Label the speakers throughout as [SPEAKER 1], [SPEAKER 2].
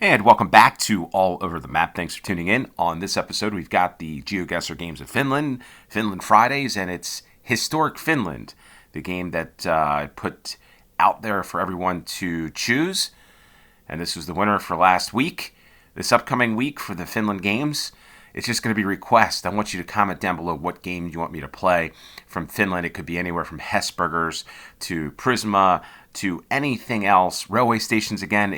[SPEAKER 1] And welcome back to All Over the Map. Thanks for tuning in. On this episode, we've got the GeoGuessr Games of Finland, Finland Fridays, and it's Historic Finland, the game that I put out there for everyone to choose. And this was the winner for last week. This upcoming week for the Finland games, it's just going to be requests. I want you to comment down below what game you want me to play from Finland. It could be anywhere from Hesburgers to Prisma to anything else. Railway stations, again,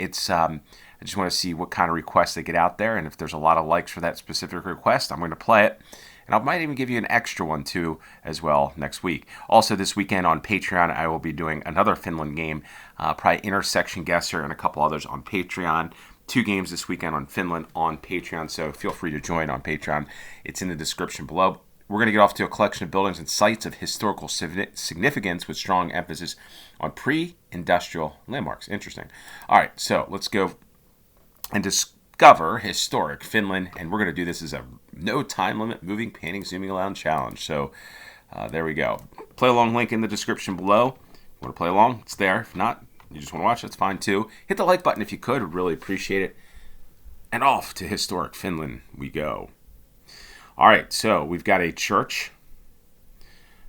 [SPEAKER 1] I just want to see what kind of requests they get out there, and if there's a lot of likes for that specific request, I'm going to play it. And I might even give you an extra one, too, as well next week. Also, this weekend on Patreon, I will be doing another Finland game, probably Intersection Guesser and a couple others on Patreon. 2 games this weekend on Finland on Patreon, so feel free to join on Patreon. It's in the description below. We're going to get off to a collection of buildings and sites of historical significance with strong emphasis on pre-industrial landmarks. Interesting. All right, so let's go and discover historic Finland, and we're going to do this as a no time limit moving, painting, zooming around challenge. So there we go. Play along link in the description below. Want to play along? It's there. If not, you just want to watch, that's fine too. Hit the like button if you could. I'd really appreciate it. And off to historic Finland we go. All right, so we've got a church.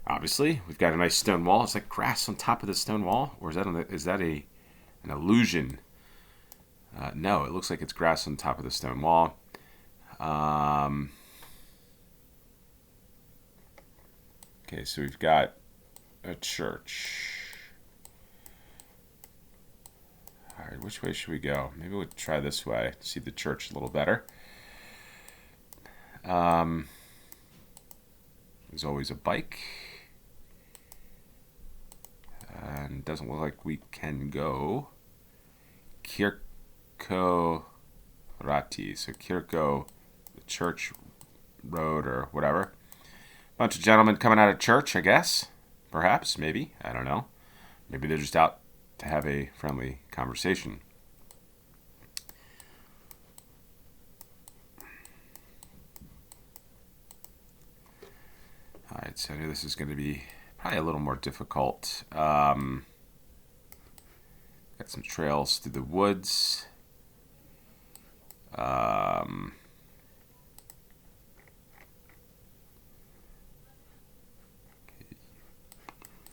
[SPEAKER 1] Obviously, we've got a nice stone wall. It's like grass on top of the stone wall, or is that an illusion? No, it looks like it's grass on top of the stone wall. Okay, so we've got a church. All right, which way should we go? Maybe we'll try this way to see the church a little better. There's always a bike. And it doesn't look like we can go. Kirkorati, so Kirko, the church road or whatever. Bunch of gentlemen coming out of church, I guess. Perhaps, maybe. I don't know. Maybe they're just out to have a friendly conversation. All right, so I knew this is going to be probably a little more difficult. Got some trails through the woods.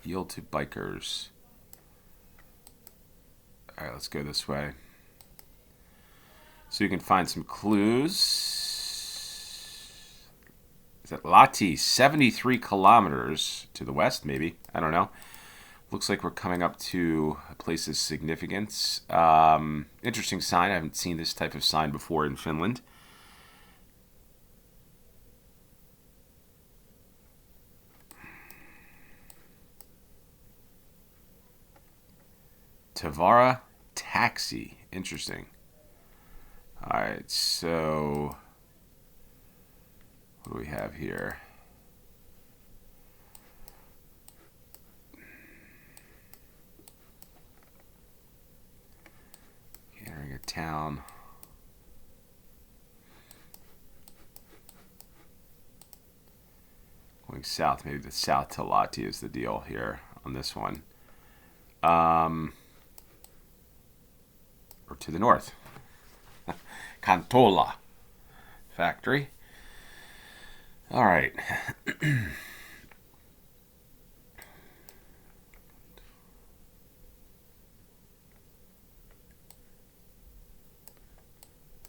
[SPEAKER 1] Yield to bikers. All right, let's go this way. So you can find some clues. Is that Lahti? 73 kilometers to the west, maybe. I don't know. Looks like we're coming up to a place's significance. Interesting sign. I haven't seen this type of sign before in Finland. Tavara Taxi. Interesting. All right, so what do we have here? Entering a town. Going south, maybe the south to Lahti is the deal here on this one. Or to the north. Kantola factory. All right.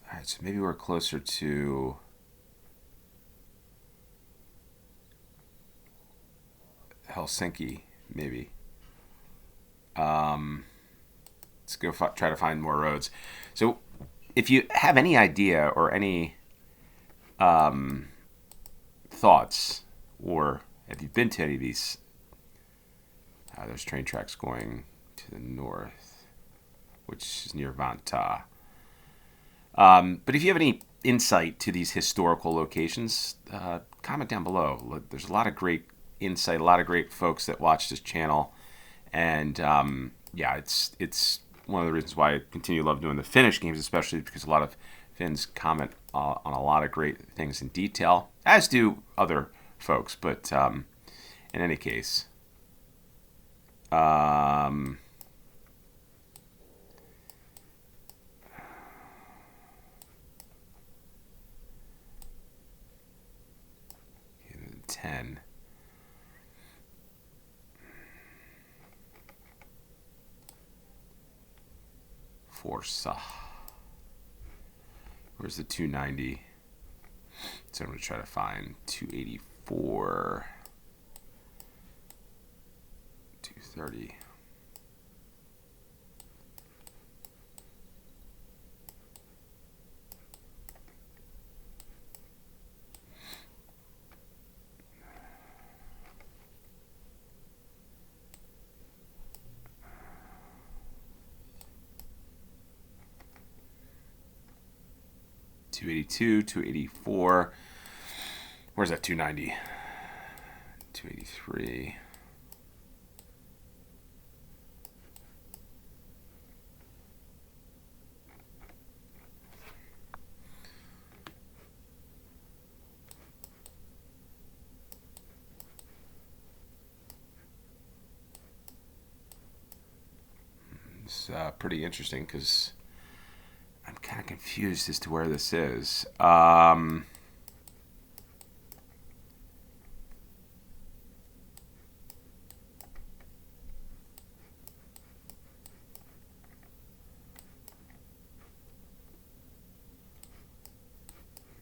[SPEAKER 1] All right, so maybe we're closer to Helsinki, maybe. Let's go try to find more roads. So if you have any idea or any thoughts, or have you been to any of these, there's train tracks going to the north, which is near Vantaa. But if you have any insight to these historical locations, comment down below. There's a lot of great insight, a lot of great folks that watch this channel, and yeah, it's one of the reasons why I continue to love doing the Finnish games, especially because a lot of Finns comment on a lot of great things in detail, as do other folks. But in any case, 10. Forza. Where's the 290? So I'm going to try to find 284, 230. $282, $284. Where's that 290? $283. It's pretty interesting because I'm kind of confused as to where this is.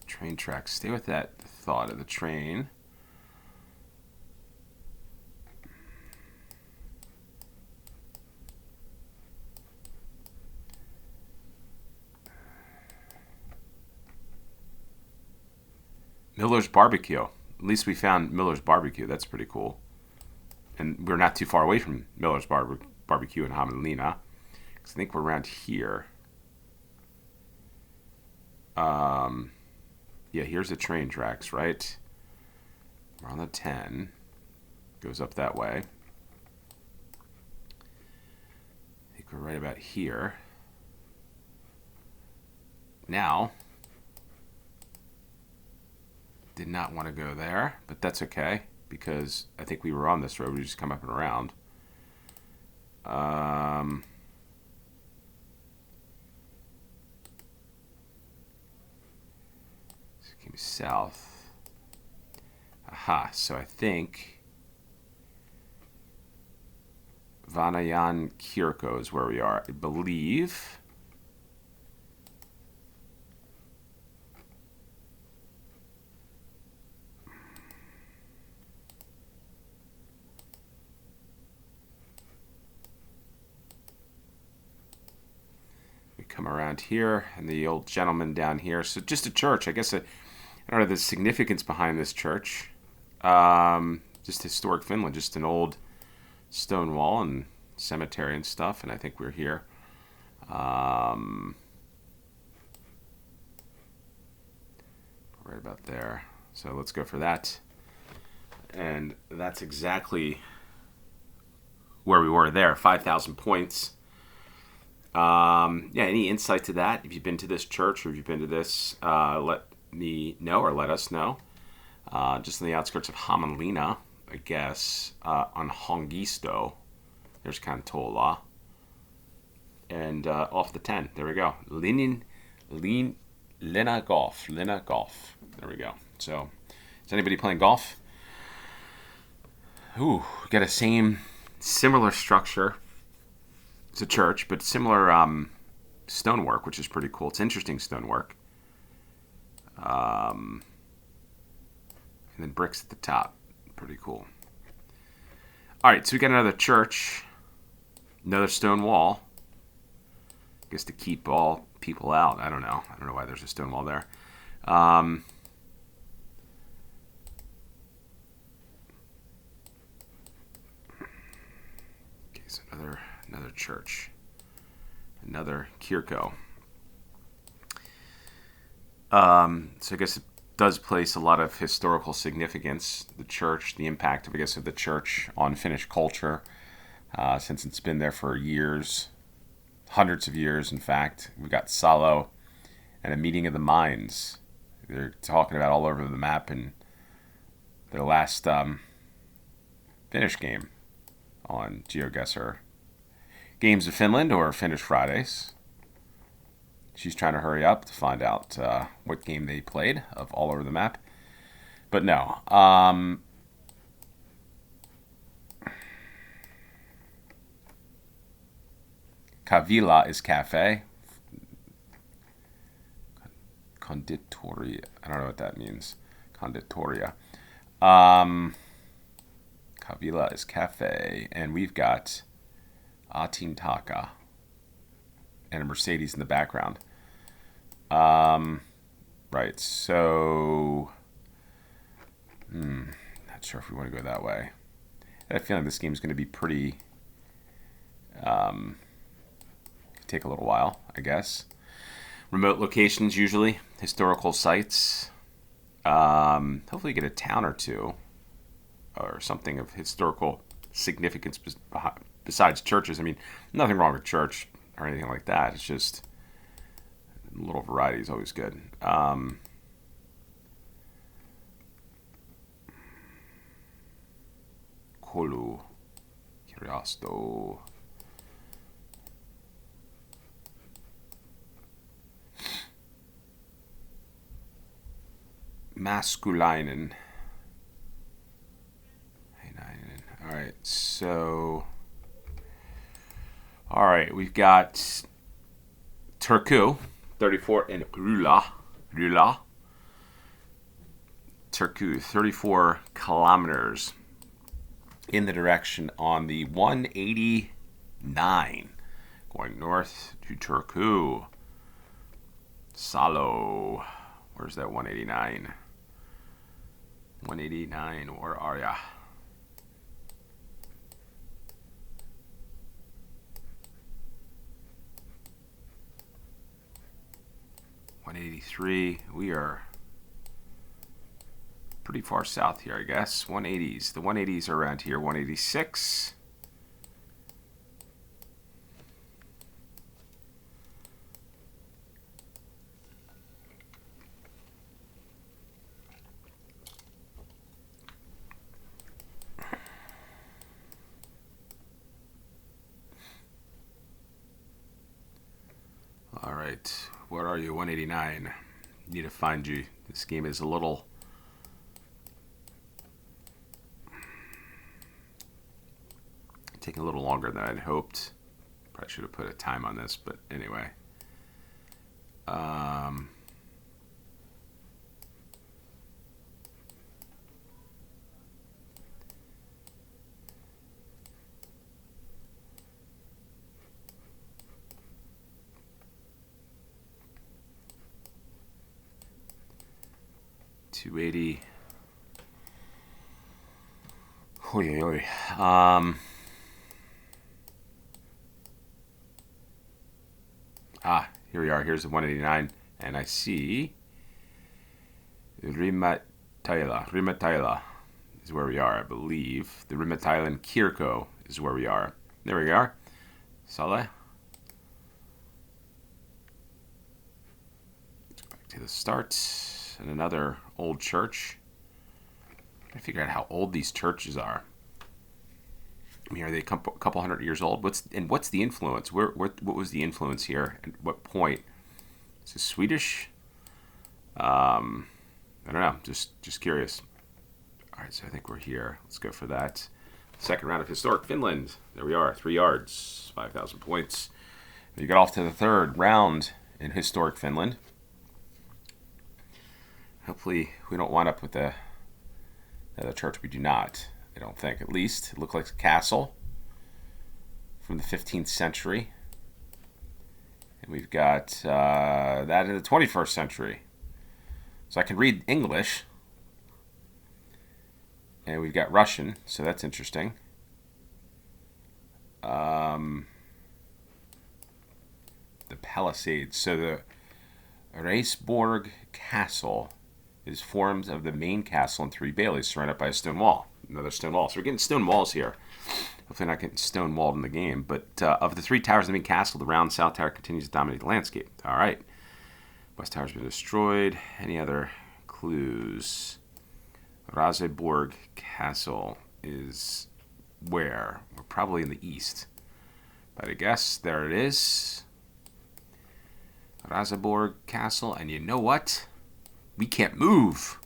[SPEAKER 1] Train tracks. Stay with that thought of the train. Miller's Barbecue. At least we found Miller's Barbecue. That's pretty cool. And we're not too far away from Miller's Barbecue in Hamelina. Because I think we're around here. Yeah, here's the train tracks, right? We're on the 10. Goes up that way. I think we're right about here. Now, did not want to go there, but that's okay because I think we were on this road. We just come up and around. Came south. Aha, so I think Vanayan Kirko is where we are, I believe. We come around here, and the old gentleman down here. So just a church. I guess I don't know the significance behind this church. Just historic Finland, just an old stone wall and cemetery and stuff. And I think we're here. Right about there. So let's go for that. And that's exactly where we were there. 5,000 points. Yeah, any insight to that? If you've been to this church or if you've been to this, let me know or let us know. Just on the outskirts of Hamelina, I guess, on Hongisto. There's Kantola. And off the 10. There we go. Lena Golf. There we go. So, is anybody playing golf? Ooh, got a similar structure. It's a church, but similar stonework, which is pretty cool. It's interesting stonework. And then bricks at the top. Pretty cool. All right, so we got another church. Another stone wall. I guess to keep all people out. I don't know. I don't know why there's a stone wall there. Okay, so another church. Another Kirko. So I guess it does place a lot of historical significance. The church, the impact of, I guess, of the church on Finnish culture, since it's been there for years, hundreds of years, in fact. We've got Salo and a meeting of the minds. They're talking about all over the map in their last Finnish game on GeoGuessr. Games of Finland or Finnish Fridays. She's trying to hurry up to find out what game they played of all over the map. But no. Kavila is cafe. Conditoria. I don't know what that means. Conditoria. Kavila is cafe. And we've got Atintaka and a Mercedes in the background. Right, so not sure if we want to go that way. I have a feeling this game is going to be pretty take a little while, I guess. Remote locations usually, historical sites. Hopefully you get a town or two or something of historical significance besides churches. I mean, nothing wrong with church or anything like that. It's just a little variety is always good. Kolu, Kiriasto. Maskulinen. All right, so we've got Turku, 34, and Rula. Turku, 34 kilometers in the direction on the 189, going north to Turku. Salo, where's that 189? 189, where are ya? $183. We are pretty far south here, I guess. 180s. The 180s are around here. 186. All right, where are you? 189. Need to find you. This game is a little taking a little longer than I'd hoped. Probably should have put a time on this, but anyway. 280. Oy, oy, oy. Here we are. Here's the 189, and I see Rimatila is where we are, I believe. The Rimatailan Kirko is where we are. There we are. Saleh. Let's go back to the start. And another old church. I figure out how old these churches are. I mean, are they a couple hundred years old? What's the influence? What was the influence here? At what point? Is this Swedish? I don't know. Just curious. All right, so I think we're here. Let's go for that. Second round of Historic Finland. There we are. 3 yards, 5,000 points. We got off to the third round in Historic Finland. Hopefully, we don't wind up with another church. We do not. I don't think, at least. It looked like a castle from the 15th century. And we've got that in the 21st century. So I can read English. And we've got Russian, so that's interesting. The Palisades. So the Reisborg Castle is formed of the main castle and 3 baileys surrounded by a stone wall. Another stone wall. So we're getting stone walls here. Hopefully not getting stone walled in the game. But of the 3 towers of the main castle, the round south tower continues to dominate the landscape. All right. West tower's been destroyed. Any other clues? Raseborg Castle is where? We're probably in the east. But I guess there it is. Raseborg Castle. And you know what? We can't move.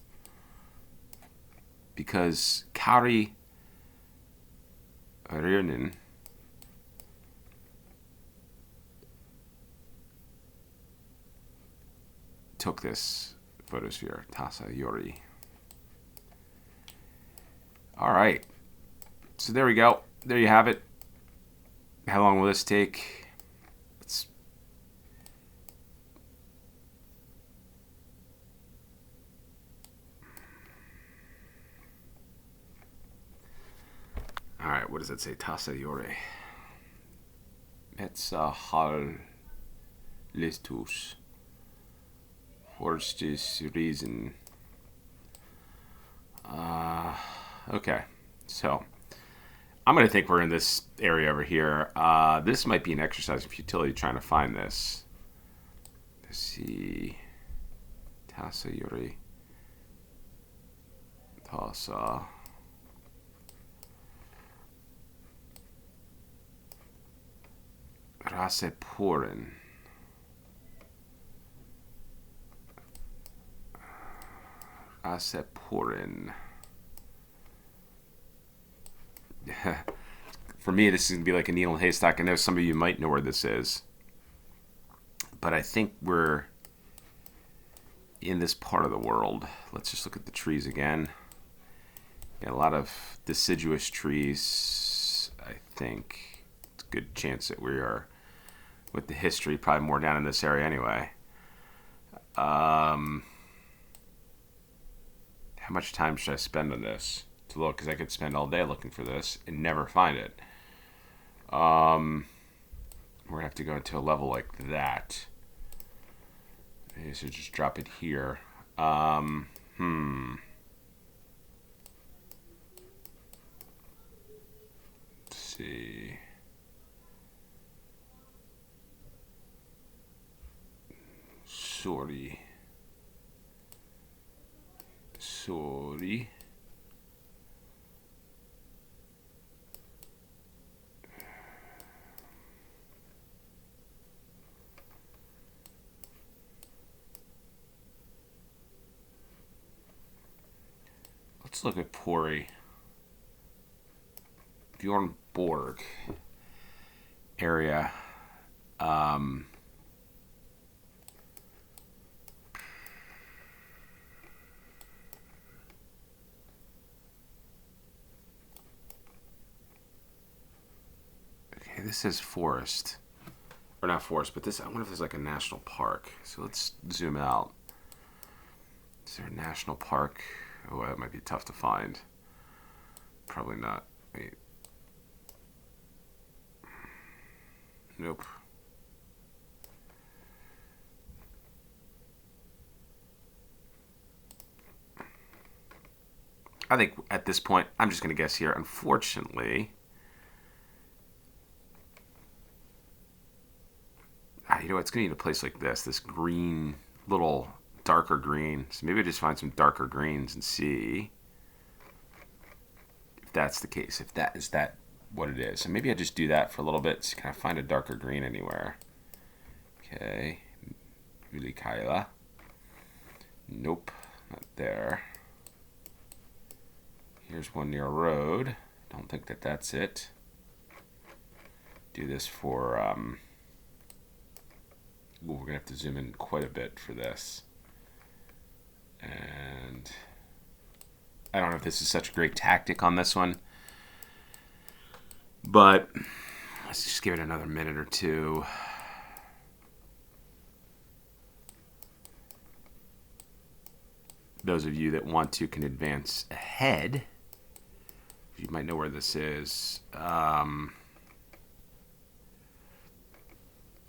[SPEAKER 1] Because Kari Ryrnin took this photosphere. Tasa Yori. All right. So there we go. There you have it. How long will this take? All right, what does that say? Tasa Yore. Metsa Hal Listus. Forstis reason. Okay, so I'm going to think we're in this area over here. This might be an exercise in futility trying to find this. Let's see. Tasa Yuri. Tasa. Raseporin. Raseporin. For me, this is going to be like a needle in a haystack. I know some of you might know where this is. But I think we're in this part of the world. Let's just look at the trees again. Got a lot of deciduous trees. I think it's a good chance that we are, with the history, probably more down in this area anyway. How much time should I spend on this to look? Because I could spend all day looking for this and never find it. We're going to have to go into a level like that. Okay, so just drop it here. Let's see. Sorry. Let's look at Pori. Bjorn Borg area. Okay, this says forest. Or not forest, but this, I wonder if there's like a national park. So let's zoom out. Is there a national park? Oh, that might be tough to find. Probably not. Wait. Nope. I think at this point, I'm just going to guess here. Unfortunately, you know, it's going to need a place like this green, little darker green. So maybe I just find some darker greens and see if that's the case. If that is that what it is. So maybe I just do that for a little bit. So can I find a darker green anywhere? Okay. Vilikaila. Nope. Not there. Here's one near a road. Don't think that that's it. Do this for... we're going to have to zoom in quite a bit for this. And I don't know if this is such a great tactic on this one, but let's just give it another minute or two. Those of you that want to can advance ahead. You might know where this is. Yeah,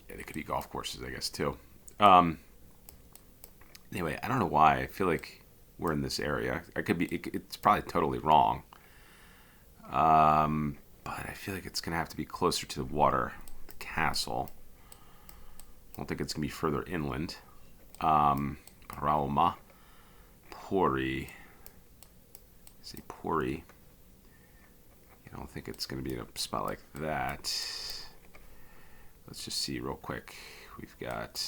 [SPEAKER 1] they could be golf courses, I guess, too. Anyway, I don't know why. I feel like we're in this area. I could be. It's probably totally wrong. But I feel like it's going to have to be closer to the water, the castle. I don't think it's going to be further inland. Rauma. Pori. Say Pori. I don't think it's going to be in a spot like that. Let's just see real quick. We've got...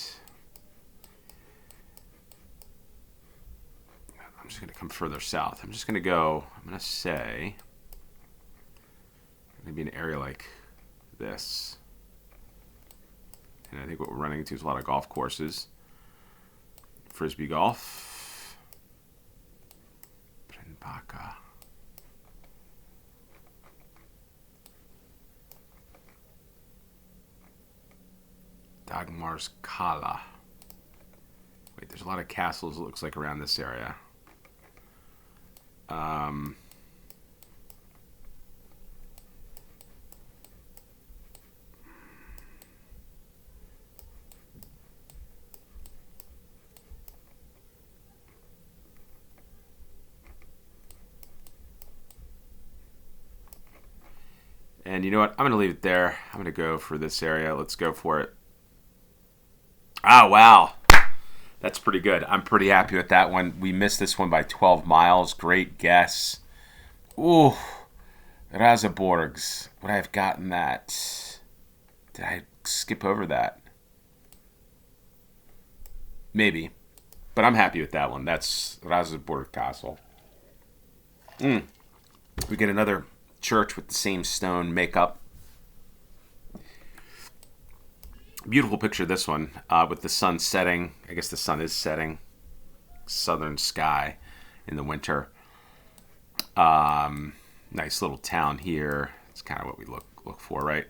[SPEAKER 1] I'm just going to come further south. I'm just going to go... I'm going to say... Maybe an area like this. And I think what we're running into is a lot of golf courses. frisbee golf. Prinbaka. Dagmar's Kala. Wait, there's a lot of castles, it looks like, around this area. And you know what? I'm going to leave it there. I'm going to go for this area. Let's go for it. Oh, wow. That's pretty good. I'm pretty happy with that one. We missed this one by 12 miles. Great guess. Ooh. Raseborgs. Would I have gotten that? Did I skip over that? Maybe. But I'm happy with that one. That's Raseborg Castle. We get another church with the same stone makeup. Beautiful picture, this one, with the sun setting. I guess the sun is setting. Southern sky in the winter. Nice little town here. It's kind of what we look for, right?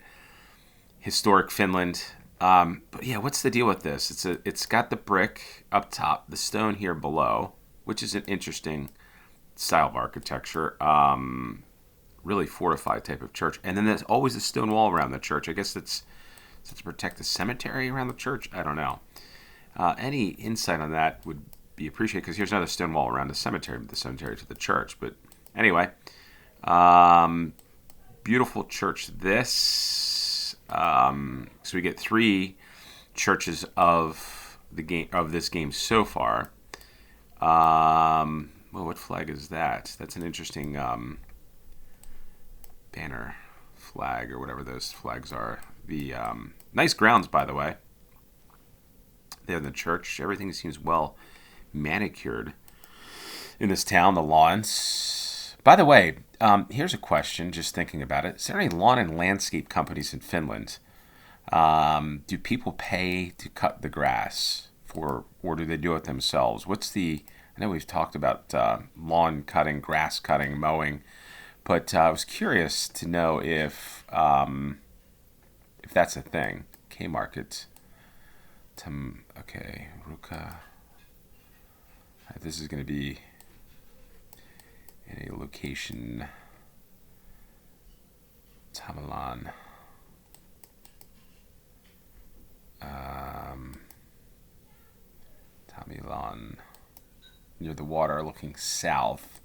[SPEAKER 1] Historic Finland. But yeah, what's the deal with this? It's got the brick up top, the stone here below, which is an interesting style of architecture. Really fortified type of church. And then there's always a stone wall around the church. I guess it's to protect the cemetery around the church. I don't know. Any insight on that would be appreciated, because here's another stone wall around the cemetery to the church. But anyway, beautiful church. This so we get 3 churches of this game so far. Well, what flag is that? That's an interesting banner flag, or whatever those flags are. The nice grounds, by the way. There in the church, everything seems well manicured in this town. The lawns. By the way, here's a question. Just thinking about it: is there any lawn and landscape companies in Finland? Do people pay to cut the grass, or do they do it themselves? I know we've talked about lawn cutting, grass cutting, mowing, but I was curious to know if that's a thing. K-Market. Okay, Ruka. This is going to be in a location. Tamilan. Tamilan. Near the water, looking south.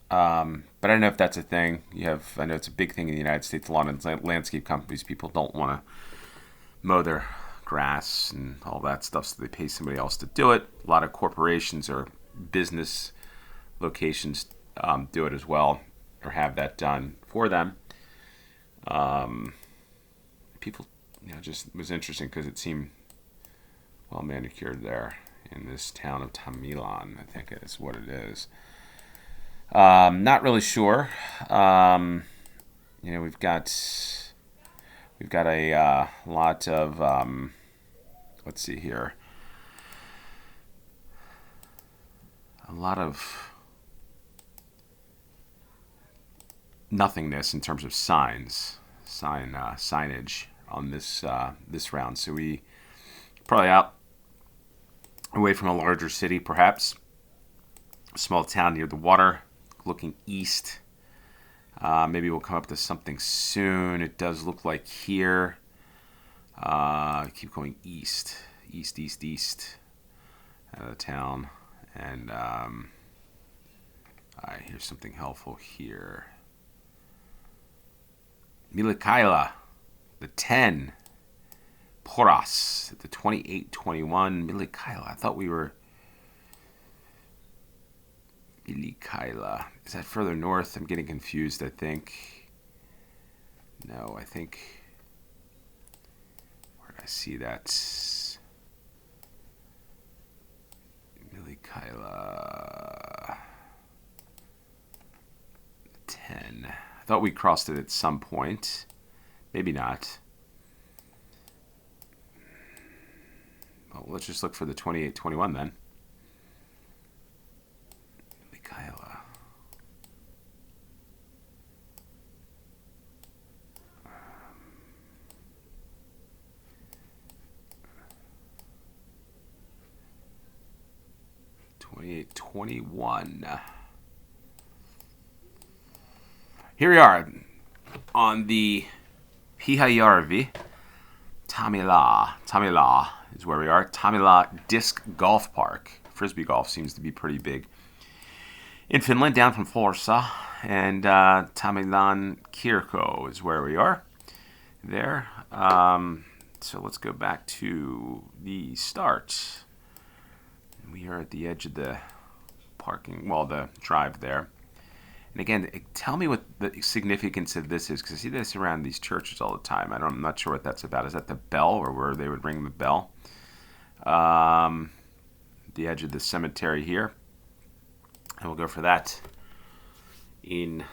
[SPEAKER 1] But I don't know if that's a thing. I know it's a big thing in the United States. Lawn and landscape companies, people don't want to mow their grass and all that stuff, so they pay somebody else to do it. A lot of corporations or business locations do it as well, or have that done for them. People, just was interesting because it seemed well manicured there in this town of Tamilan. I think is what it is. Not really sure. We've got a lot of let's see here. A lot of nothingness in terms of signage on this round. So we probably out away from a larger city, perhaps a small town near the water, looking east. Maybe we'll come up to something soon. It does look like here. Keep going east out of the town. And here's something helpful here. Milikaila, the 10. Poras, the 28-21. Milikaila. I thought we were... Milikaila. Is that further north? I'm getting confused, I think. No, I think... Where did I see that? Milikaila. 10. I thought we crossed it at some point. Maybe not. Well, let's just look for the 28-21 then. Michaela. $28-21. Here we are on the Pyhäjärvi. Tamila is where we are. Tamila Disc Golf Park. Frisbee golf seems to be pretty big in Finland, down from Forsa. And Tamilan Kirkko is where we are there. So let's go back to the start. We are at the edge of the parking, well, the drive there. And again, tell me what the significance of this is, because I see this around these churches all the time. I'm not sure what that's about. Is that the bell, or where they would ring the bell? The edge of the cemetery here. And we'll go for that in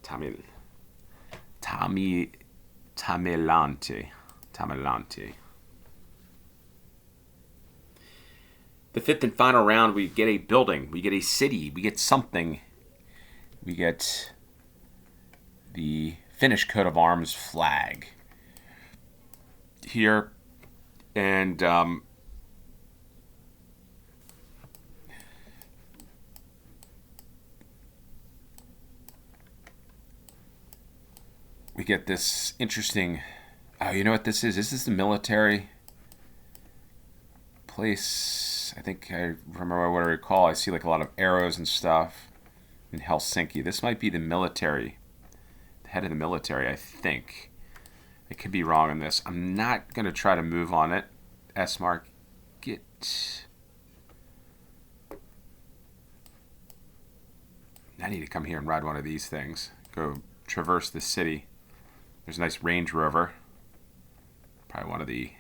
[SPEAKER 1] Tamilante. The fifth and final round, we get a building, we get a city, we get something. We get the Finnish coat of arms flag here, and we get this interesting, oh, you know what this is? This is the military place. I think I remember what I recall. I see like a lot of arrows and stuff in Helsinki. This might be the military, the head of the military, I think. I could be wrong on this. I'm not going to try to move on it. S-Mark, get... I need to come here and ride one of these things. Go traverse the city. There's a nice Range Rover. Probably one of the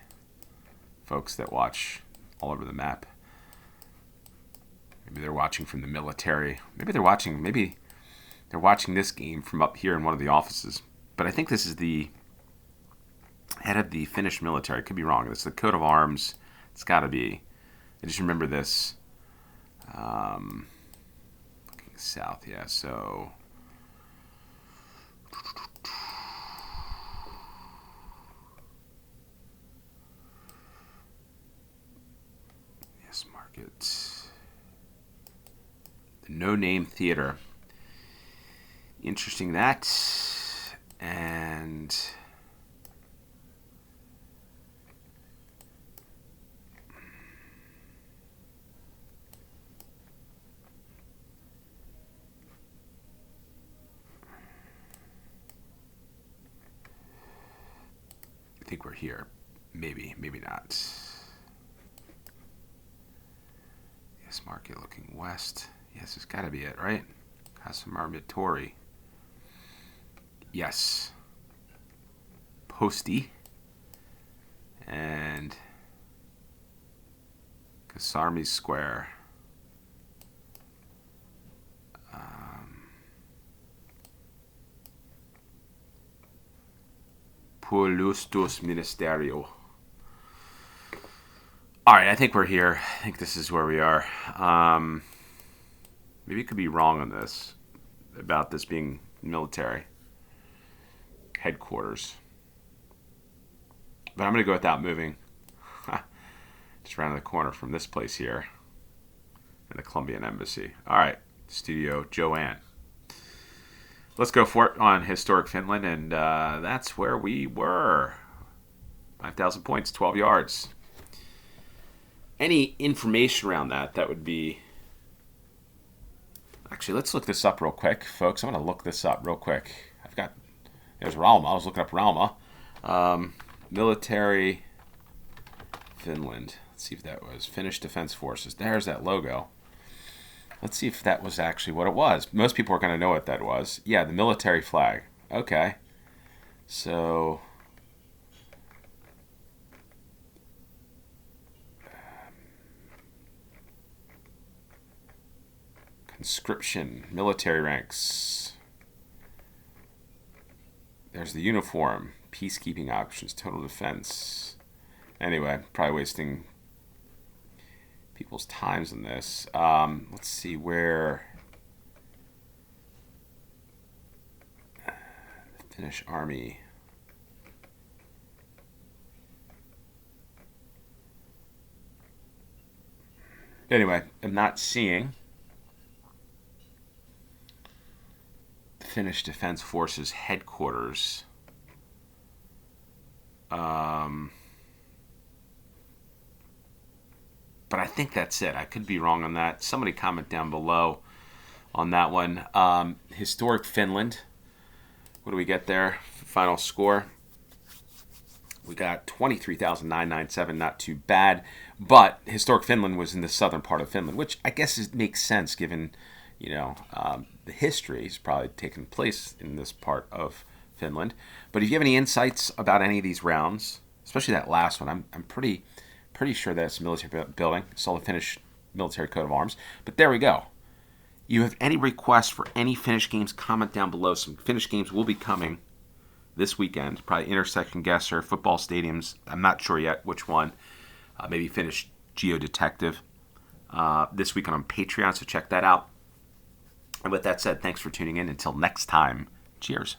[SPEAKER 1] folks that watch all over the map. Maybe they're watching from the military. Maybe they're watching this game from up here in one of the offices. But I think this is the head of the Finnish military. I could be wrong. It's the coat of arms. It's got to be. I just remember this. Looking south, yeah. So yes, market. The No Name Theater. Interesting that. And I think we're here. Maybe not. Yes, market looking west. Yes, it's got to be it, right? Kasamarmitori. Yes. Posty. And Kasarmi Square. Puolustus Ministerio. All right, I think we're here. I think this is where we are. Maybe I could be wrong on this, about this being military headquarters. But I'm going to go without moving. Just around the corner from this place here. And the Colombian Embassy. All right, Studio Joanne. Let's go for it on Historic Finland, and that's where we were. 5,000 points, 12 yards. Any information around that would be... Actually, let's look this up real quick, folks. I'm going to look this up real quick. There's Rauma. I was looking up Rauma. Military Finland. Let's see if that was Finnish Defense Forces. There's that logo. Let's see if that was actually what it was. Most people are going to know what that was. Yeah, the military flag. Okay. So... conscription, military ranks. There's the uniform, peacekeeping options, total defense, Anyway, probably wasting people's times on this. Let's see where the Finnish army. Anyway, I'm not seeing the Finnish Defense Forces headquarters. But I think that's it. I could be wrong on that. Somebody comment down below on that one. Historic Finland. What do we get there? Final score. We got 23,997. Not too bad. But historic Finland was in the southern part of Finland, which I guess makes sense given, the history is probably taken place in this part of Finland. But if you have any insights about any of these rounds, especially that last one, I'm pretty sure that's a military building. It's all the Finnish military coat of arms. But there we go. You have any requests for any Finnish games, comment down below. Some Finnish games will be coming this weekend. Probably Intersection Guesser, football stadiums. I'm not sure yet which one. Maybe Finnish Geo Detective. This weekend on Patreon, so check that out. And with that said, thanks for tuning in. Until next time, cheers.